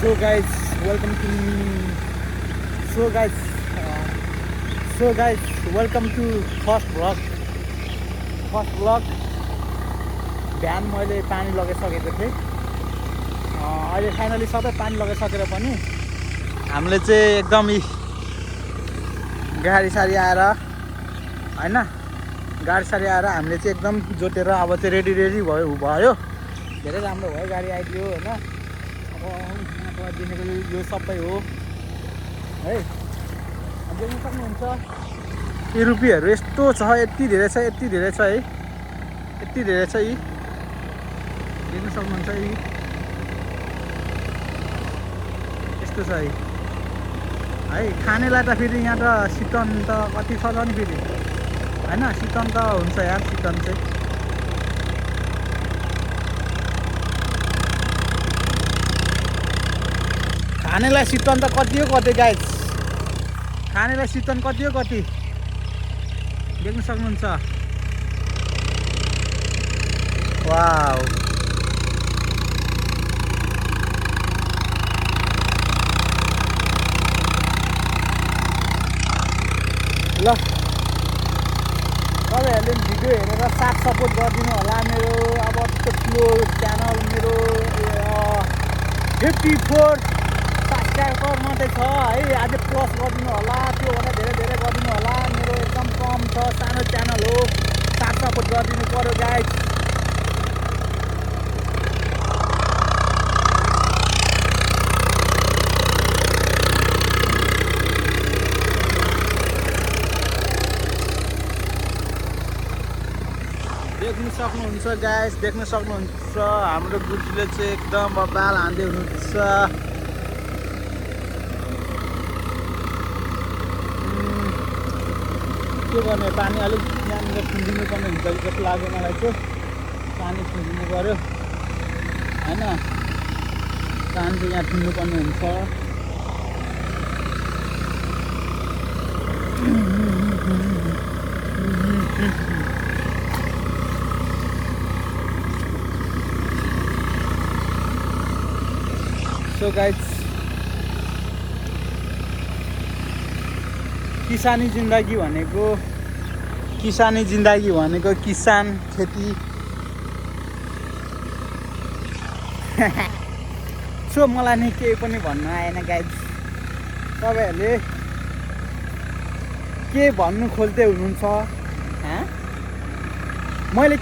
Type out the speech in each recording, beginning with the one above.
So guys, welcome to so guys, so guys, welcome to first vlog. बिहान मैले पानी लगाइसकेको थिएँ। अहिले फाइनली सबै पानी लगाइसकेर पनि हामीले चाहिँ एकदमै गाडी सारी आएर हैन हामीले चाहिँ एकदम जोतेर अब चाहिँ रेडी भयो। धेरै राम्रो भयो, गाडी आइदियो हैन। अब यहाँबाट देखेको यो सबै हो है। देख्न सक्नुहुन्छ यी रुपीहरू यस्तो छ, यति धेरै छ है, यति धेरै छ यी। देख्न सक्नुहुन्छ यी यस्तो छ है। खानेलाई त फेरि यहाँ त सिटन त कति छ नि फेरि हैन। सिटन त हुन्छ यार, सिटन चाहिँ खानेलाई सिटन त कति हो कति गाइस, खानेलाई सिटन कति हो कति देख्न सक्नुहुन्छ। वाउ, ल तपाईँहरूले भिडियो हेरेर साथ सपोर्ट गरिदिनु होला। मेरो अब त्यो ठुलो च्यानल, मेरो 54 सब्सक्राइबर मात्रै छ है। अझै प्लस गरिदिनु होला, त्योभन्दा धेरै गरिदिनु होला। मेरो एकदम कम छ, सानो च्यानल हो, साथ सपोर्ट गरिदिनु पर्यो गाइस। देख्न सक्नुहुन्छ गाइस, देख्न सक्नुहुन्छ हाम्रो गुरुजीले चाहिँ एकदम बबाल हान्दै हुनुहुन्छ। के गर्ने, पानी अलिक यहाँनिर खुन्दिनु पर्ने हुन्छ जस्तो लाग्यो मलाई चाहिँ। पानी खुन्दिनु पऱ्यो हैन, पानी चाहिँ यहाँ खुन्नु पर्ने हुन्छ। सो गाइस, किसानी जिन्दगी भनेको किसान खेती। सो मलाई नि केही पनि भन्नु आएन गाइस। तपाईँहरूले के भन्नु खोज्दै हुनुहुन्छ? मैले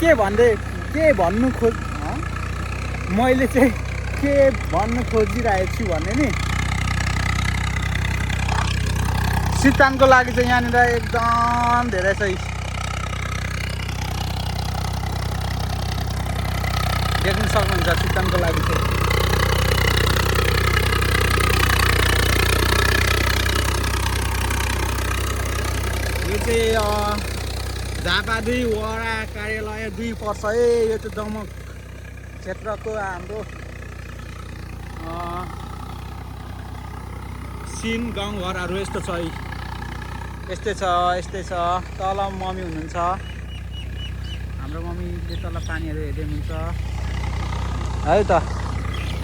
चाहिँ के भन्नु खोजिरहेको छु भने नि, सितानको लागि चाहिँ यहाँनिर एकदम धेरै छ। देख्न सक्नुहुन्छ सितानको लागि चाहिँ। यो चाहिँ झापा 2 वडा कार्यालय 2 पर्छ है। यो चाहिँ दमक क्षेत्रको हाम्रो सिन गाउँघरहरू यस्तो छ है। यस्तै छ। तल मम्मी हुनुहुन्छ, हाम्रो मम्मीले तल पानीहरू हेर्दै हुनुहुन्छ है त।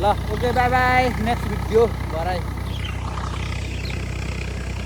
ल okay, bye bye, next video भराइ।